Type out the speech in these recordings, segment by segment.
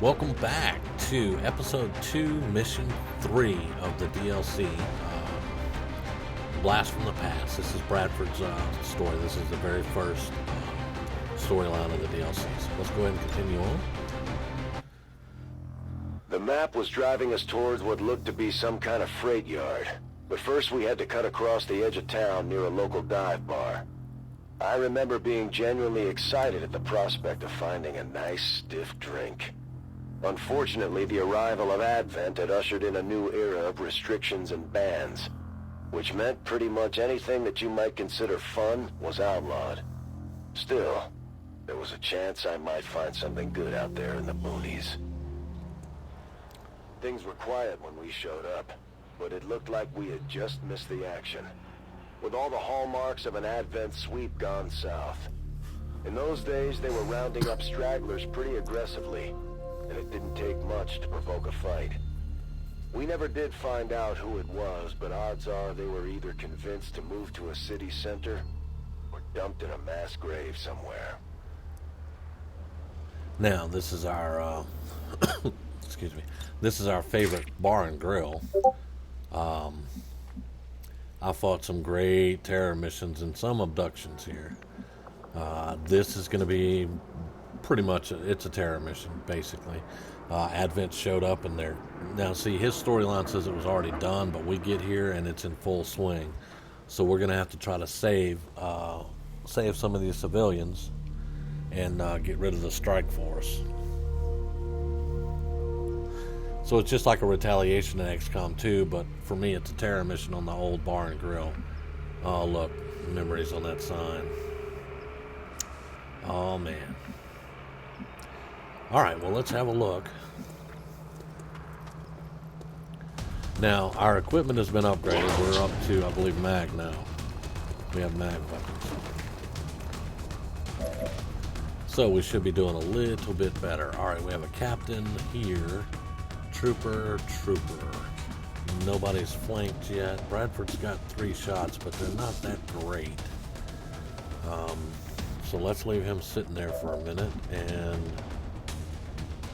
Welcome back to episode 2, mission 3 of the DLC, Blast from the Past. This is Bradford's story. This is the very first storyline of the DLC. So let's go ahead and continue on. The map was driving us towards what looked to be some kind of freight yard. But first we had to cut across the edge of town near a local dive bar. I remember being genuinely excited at the prospect of finding a nice, stiff drink. Unfortunately, the arrival of Advent had ushered in a new era of restrictions and bans, which meant pretty much anything that you might consider fun was outlawed. Still, there was a chance I might find something good out there in the boonies. Things were quiet when we showed up, but it looked like we had just missed the action, with all the hallmarks of an Advent sweep gone south. In those days, they were rounding up stragglers pretty aggressively, and it didn't take much to provoke a fight. We never did find out who it was, but odds are they were either convinced to move to a city center or dumped in a mass grave somewhere. Now, this is our, excuse me, this is our favorite bar and grill. I fought some great terror missions and some abductions here. This is going to be pretty much, it's a terror mission, basically. Advent showed up and they're, now see, his storyline says it was already done, but we get here and it's in full swing. So we're going to have to try to save some of these civilians and get rid of the strike force. So it's just like a retaliation in XCOM 2, but for me it's a terror mission on the old bar and grill. Oh look, memories on that sign. Oh man. Alright, well let's have a look. Now, our equipment has been upgraded. We're up to, I believe, mag now. We have mag weapons. So we should be doing a little bit better. Alright, we have a captain here. Trooper. Nobody's flanked yet. Bradford's got 3 shots, but they're not that great. So let's leave him sitting there for a minute. And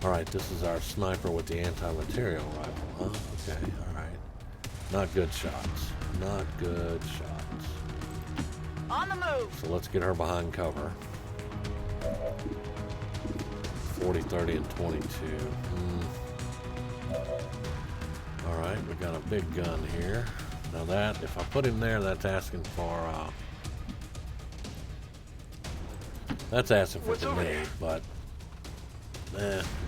alright, this is our sniper with the anti-material rifle. Huh? Okay, alright. Not good shots. Not good shots. On the move! So let's get her behind cover. 40, 30, and 22. Alright, we got a big gun here. Now that, if I put him there, that's asking for, grenade, but, we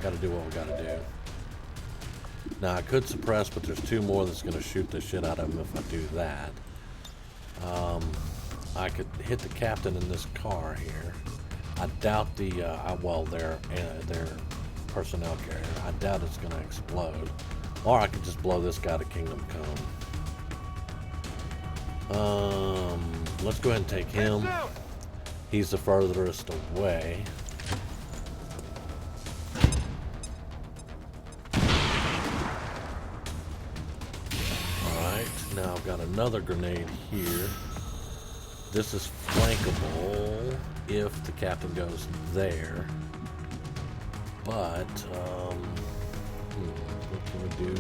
gotta do what we gotta do. Now, I could suppress, but there's 2 more that's gonna shoot the shit out of him if I do that. I could hit the captain in this car here. I doubt the, their personnel carrier. I doubt it's gonna explode. Or I could just blow this guy to Kingdom Come. Let's go ahead and take him. He's the furthest away. Alright, now I've got another grenade here. This is flankable if the captain goes there. But, what can we do?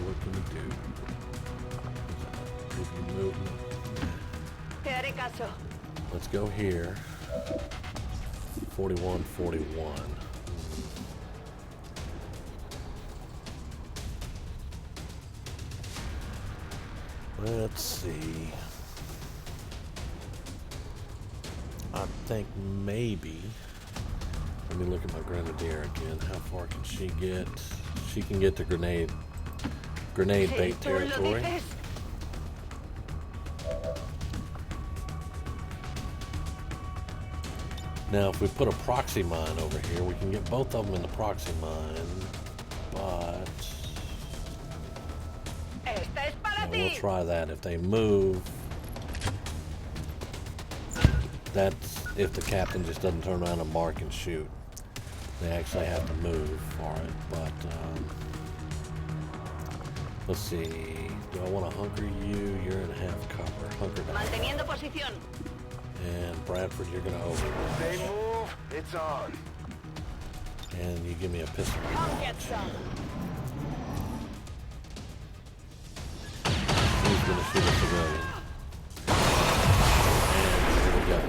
Movement. Let's go here. 41. Let's see. I think maybe. Let me look at my grenadier again. How far can she get? She can get to grenade bait territory. Now, if we put a proxy mine over here, we can get both of them in the proxy mine, but we'll try that. If they move, that's if the captain just doesn't turn around and mark and shoot. They actually have to move for it, but let's see. Do I want to hunker you? You're in half cover. Hunker down. Manteniendo posición. And Bradford, you're going to over. They move, it's on. And you give me a pistol. Come get some. He's gonna shoot a civilian. And here we go.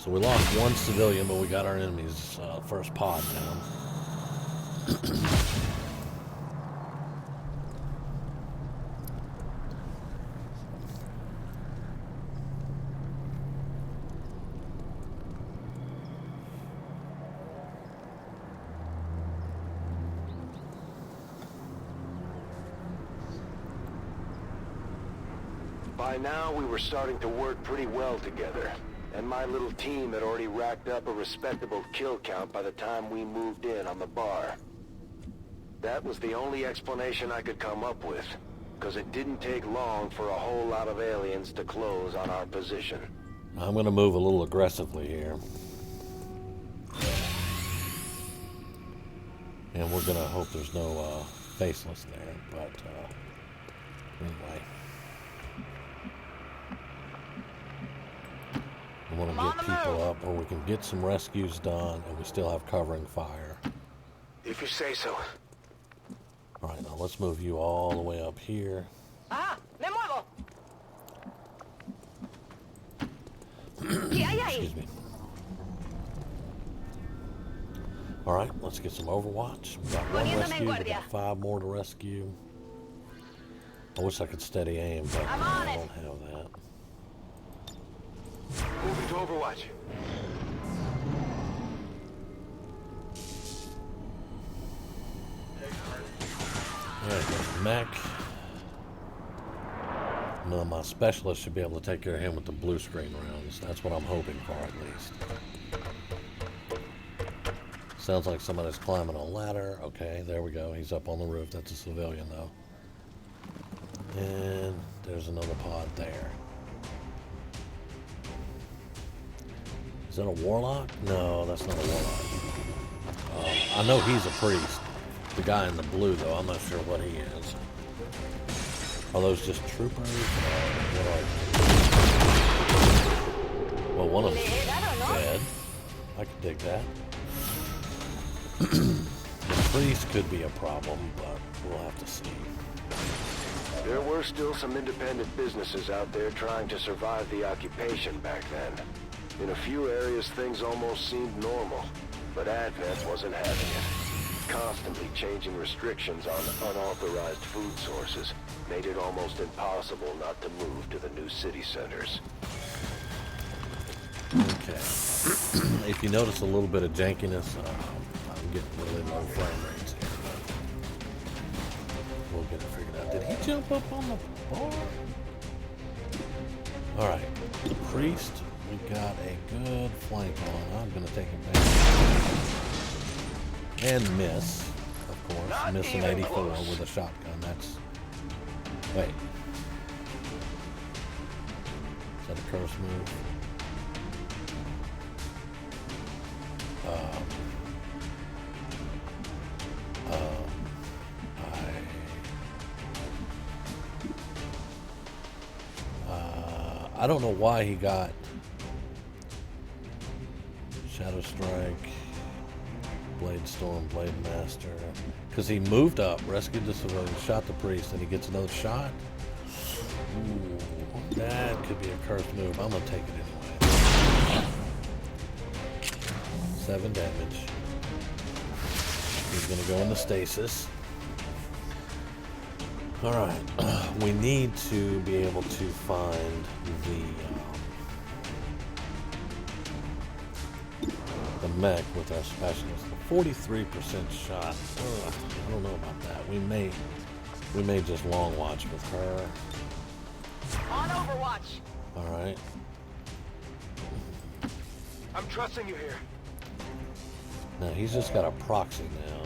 So we lost one civilian, but we got our enemy's first pod down. By now, we were starting to work pretty well together, and my little team had already racked up a respectable kill count by the time we moved in on the bar. That was the only explanation I could come up with, because it didn't take long for a whole lot of aliens to close on our position. I'm going to move a little aggressively here. And we're going to hope there's no faceless there, but anyway. I want to get people up where we can get some rescues done and we still have covering fire. If you say so. Alright, now let's move you all the way up here. Ah, me muevo. Excuse me. Alright, let's get some Overwatch. We got one rescue, we got 5 more to rescue. I wish I could steady aim, but I don't have that. Moving to Overwatch. Alright, there's the mech. Now my specialist should be able to take care of him with the blue screen rounds. That's what I'm hoping for, at least. Sounds like somebody's climbing a ladder. Okay, there we go. He's up on the roof. That's a civilian, though. And there's another pod there. Is that a warlock? No, that's not a warlock. I know he's a priest. The guy in the blue, though, I'm not sure what he is. Are those just troopers? What are they? Well, one of them's dead. I could dig that. The priest could be a problem, but we'll have to see. There were still some independent businesses out there trying to survive the occupation back then. In a few areas, things almost seemed normal, but Advent wasn't having it. Constantly changing restrictions on unauthorized food sources made it almost impossible not to move to the new city centers. Okay. If you notice a little bit of jankiness, I'm getting really low frame rates here, but we'll get it figured out. Did he jump up on the bar? Alright. The priest, we got a good flank on. I'm going to take him back. And miss, of course. Not Miss an even 84 close. with a shotgun. That's... Wait. Is that a curse move? I don't know why he got Shadow Strike, Blade Storm, Blade Master, because he moved up, rescued the civilian, shot the priest, and he gets another shot. Ooh, that could be a cursed move. I'm gonna take it anyway. 7 damage. He's gonna go into stasis. Alright, we need to be able to find the mech with our specialist. 43% shot. Ugh, I don't know about that. We may just long watch with her. On Overwatch. Alright. I'm trusting you here. Now he's just got a proxy now.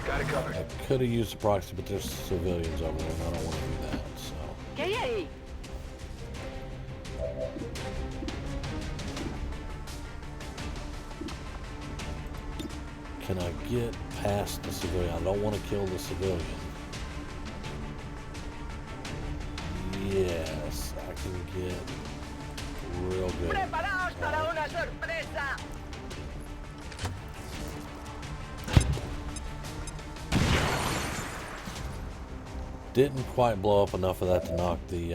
Got it covered. I could have used a proxy, but there's civilians over there, and I don't want to do that, so. ¿Qué hay ahí? Can I get past the civilian? I don't want to kill the civilian. Yes, I can get real good. Preparaos para una sorpresa. Didn't quite blow up enough of that to knock the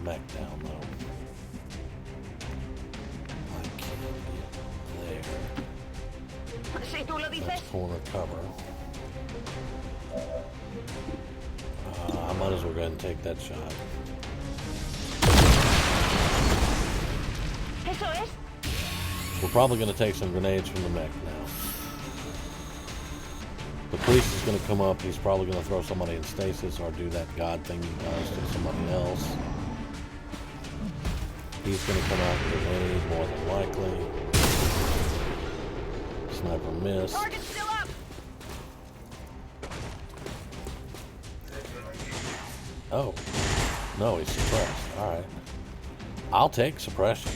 mech down though. I can't get there. Si tú lo dices. That's corner cover. I might as well go ahead and take that shot. Eso es. We're probably going to take some grenades from the mech now. The priest is going to come up. He's probably going to throw somebody in stasis or do that god thing he does to somebody else. He's going to come out with a grenade more than likely. Sniper miss. Target's still up. Oh. No, he's suppressed. Alright. I'll take suppression.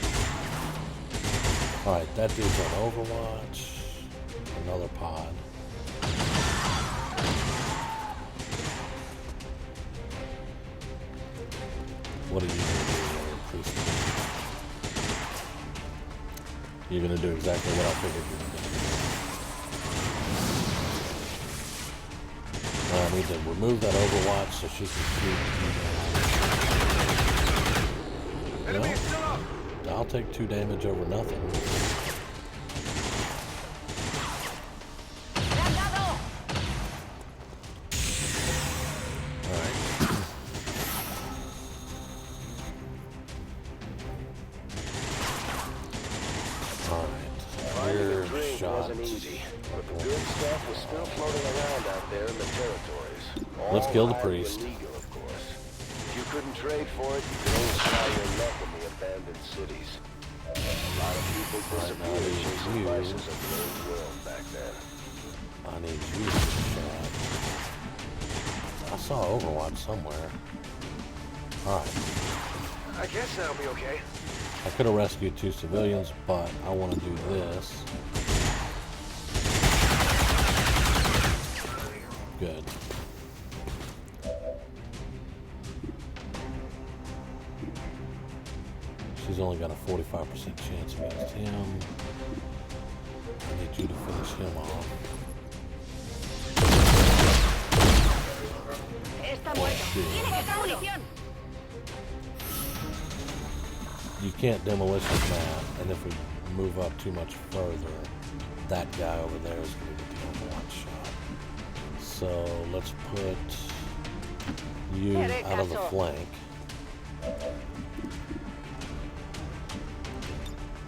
Alright, that dude's on Overwatch. Another pod. What are you going to do, priest? You're going to do exactly what I figured you were going to do. I need to remove that Overwatch so she can shoot. Well, I'll take 2 damage over nothing. Let's kill the priest. Illegal, of course. If you couldn't trade for it, you could always try your luck in the abandoned cities. A lot of people disappeared chasing vices of the old world back then. I need you to shot. I saw Overwatch somewhere. Alright. I guess that'll be okay. I could have rescued 2 civilians, but I want to do this. Good. She's only got a 45% chance against him. I need you to finish him off. Está muerto. Tiene que estar munición. You can't demolition that, and if we move up too much further, that guy over there is going to get the Overwatch shot. So let's put you out of the flank.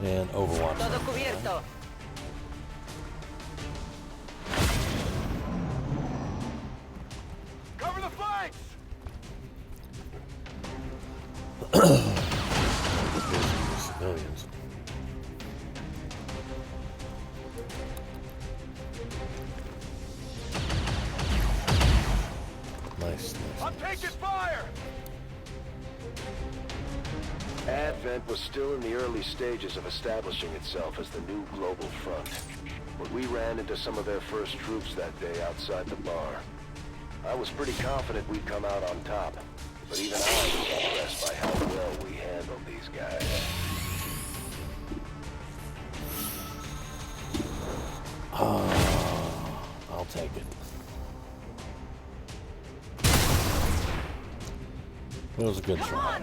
And Overwatch. Todo cubierto. Cover the flanks! Civilians. Nice. I'm taking fire! Advent was still in the early stages of establishing itself as the new global front. When we ran into some of their first troops that day outside the bar, I was pretty confident we'd come out on top, but even I was impressed by how well we handled these guys. I'll take it. It was a good try.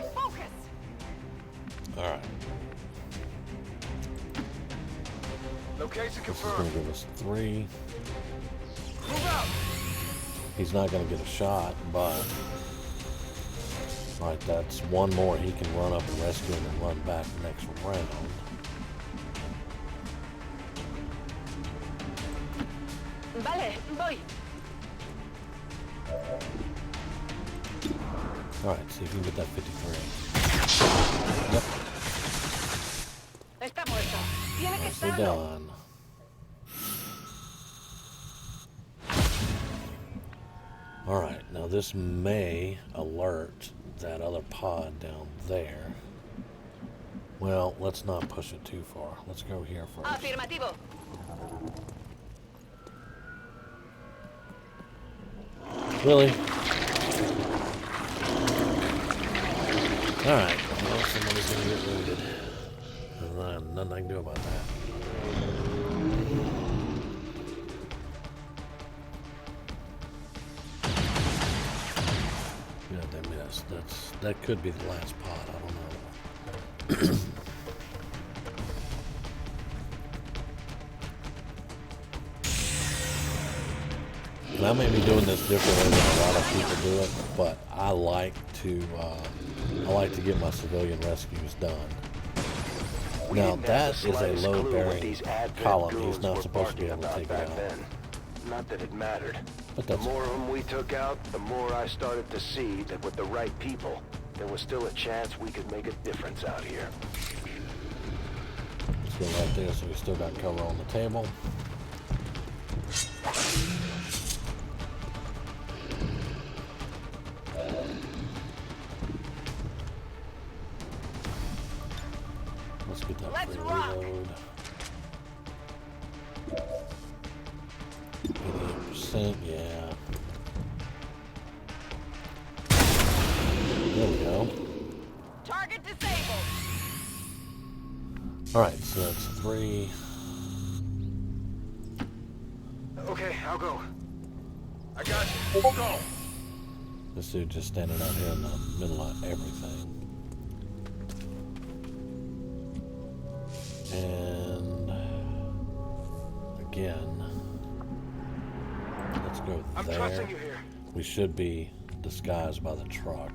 Alright. Location This is confirmed. going to give us 3. Move out! He's not going to get a shot, but... Alright, that's 1 more. He can run up and rescue him and run back next round. Vale, voy. Alright, see if you can get that 53. Yep. Está muerto. Tiene que Nicely estarlo. done. Alright, now this may alert that other pod down there. Well, let's not push it too far. Let's go here first. Afirmativo. Really? Alright, well, somebody's gonna get wounded. There's nothing I can do about that. Yeah, they missed. That could be the last pot, I don't know. And I may be doing this differently than a lot of people do it, but I like to get my civilian rescues done. Now that is a load-bearing column. He's not supposed to be able to take it out. Not that it mattered. But The that's more of them we took out, the more I started to see that with the right people, there was still a chance we could make a difference out here. let's go right there, so we still got cover on the table. Let's get that Let's free rock. reload. 88%, yeah. There we go. Target disabled. Alright, so that's 3. Okay, I'll go. I got you. Go. This dude just standing out here in the middle of everything. And again, let's go I'm there. trusting you here. We should be disguised by the truck.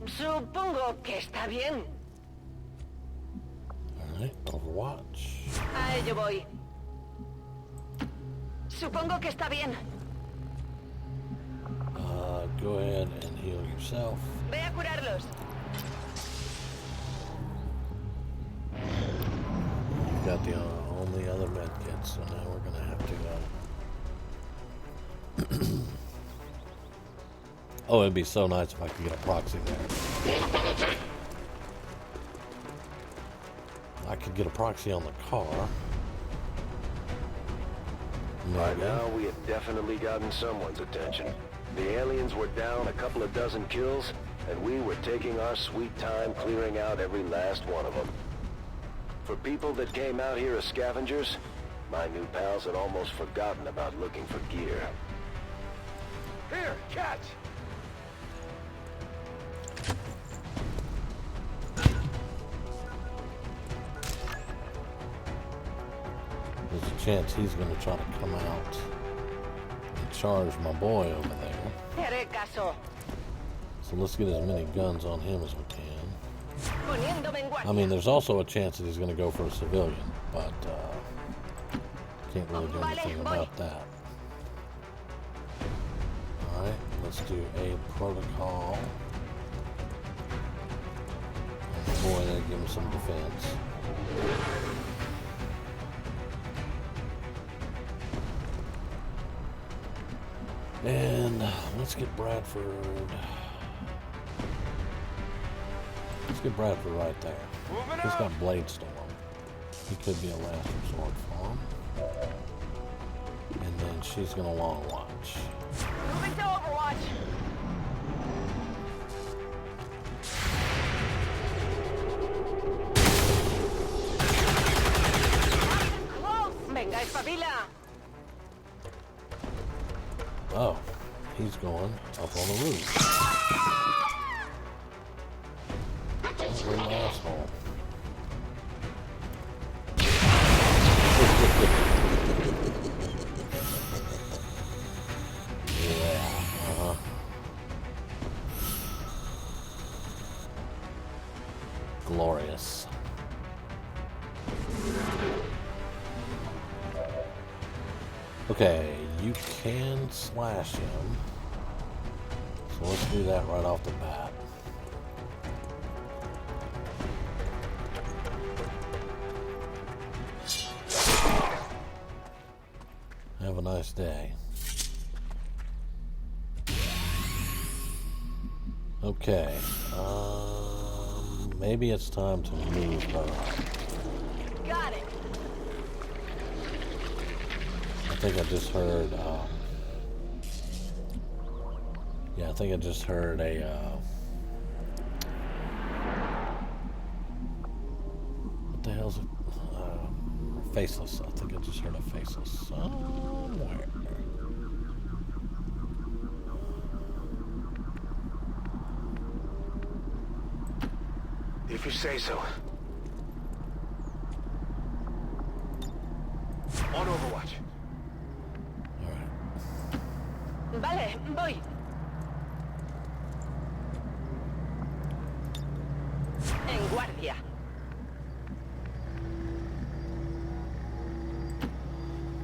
Supongo que está bien. Alright, Overwatch. A ello voy. Supongo que está bien. Go ahead and heal yourself. Ve a curarlos. You've got the only other med kit, so now we're gonna have to oh, it'd be so nice if I could get a proxy there. I could get a proxy on the car. By Maybe. now, we had definitely gotten someone's attention. The aliens were down a couple of dozen kills, and we were taking our sweet time clearing out every last one of them. For people that came out here as scavengers, my new pals had almost forgotten about looking for gear. Here, catch. There's a chance he's going to try to come out and charge my boy over there. Te haré caso. So let's get as many guns on him as we can. Poniéndome en I guardia. mean, there's also a chance that he's going to go for a civilian, but can't really do anything about that. Alright, let's do aid protocol. Oh boy, they give him some defense. And let's get Bradford. Let's get Bradford right there. Moving He's out. got Blade Storm. He could be a last resort for him. And then she's gonna long watch. Moving to Overwatch. Close. Venga, espabila. Oh, he's going up on the roof. What a little asshole. Yeah, glorious. Okay, you can slash him. So let's do that right off the bat. Have a nice day. Okay, maybe it's time to move her. Got it. I think I just heard, Yeah, I think I just heard a what the hell's it? Faceless. I think I just heard a faceless somewhere. If you say so. On Overwatch. All right. Vale, voy. En guardia.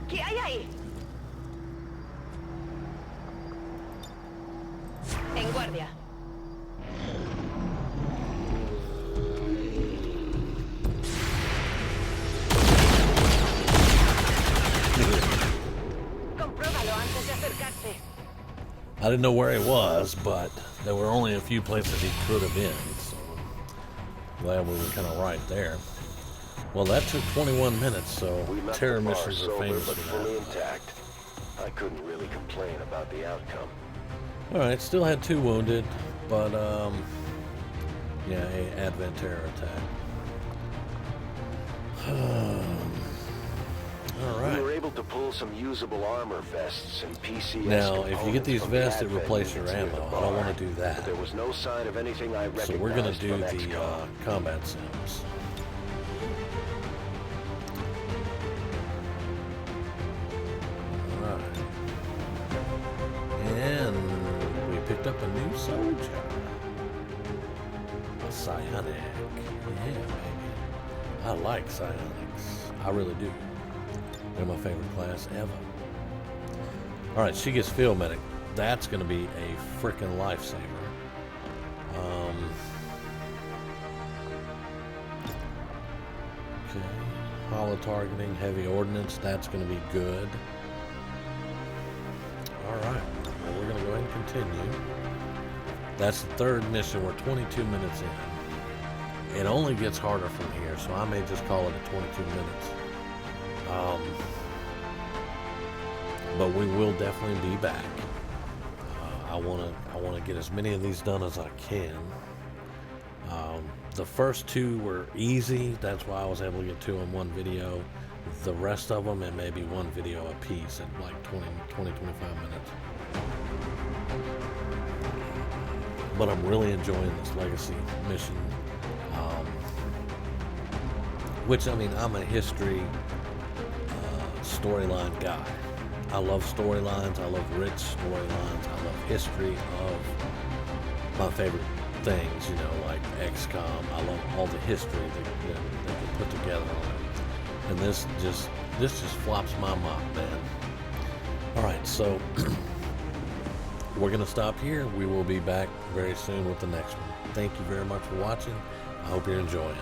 ¿Qué hay ahí? En guardia. Compruébalo antes de acercarse. I didn't know where he was, but there were only a few places he could have been, so glad we were kind of right there. Well, that took 21 minutes, so We left terror the bar missions are sober famous but for fully that. intact. I couldn't really complain about the outcome. All right, still had 2 wounded, but yeah, a advent terror attack. All We right. were able to pull some usable armor vests and PCS Now, if you get these components vests from that the replace advent your units near ammo, the I don't bar. want to do that. But there was no sign of anything I recognized So we're gonna do from the XCOM. combat sims. All right. And we picked up a new soldier. A psionic. Yeah, baby. I like psionics. I really do. They're my favorite class ever. All right, she gets field medic. That's going to be a freaking lifesaver. Okay. Hollow targeting, heavy ordnance. That's going to be good. All right. Well, we're going to go ahead and continue. That's the 3rd mission. We're 22 minutes in. It only gets harder from here, so I may just call it at 22 minutes. But we will definitely be back. I want to get as many of these done as I can. The first 2 were easy. That's why I was able to get 2 in one video. The rest of them, it may be one video a piece at like 20, 25 minutes. But I'm really enjoying this legacy mission. Which, I mean, I'm a history storyline guy. I love storylines. I love rich storylines. I love history of my favorite things, you know, like XCOM. I love all the history that they can put together on it. And this just flops my mop, man. All right, so we're gonna stop here. We will be back very soon with the next one. Thank you very much for watching. I hope you're enjoying.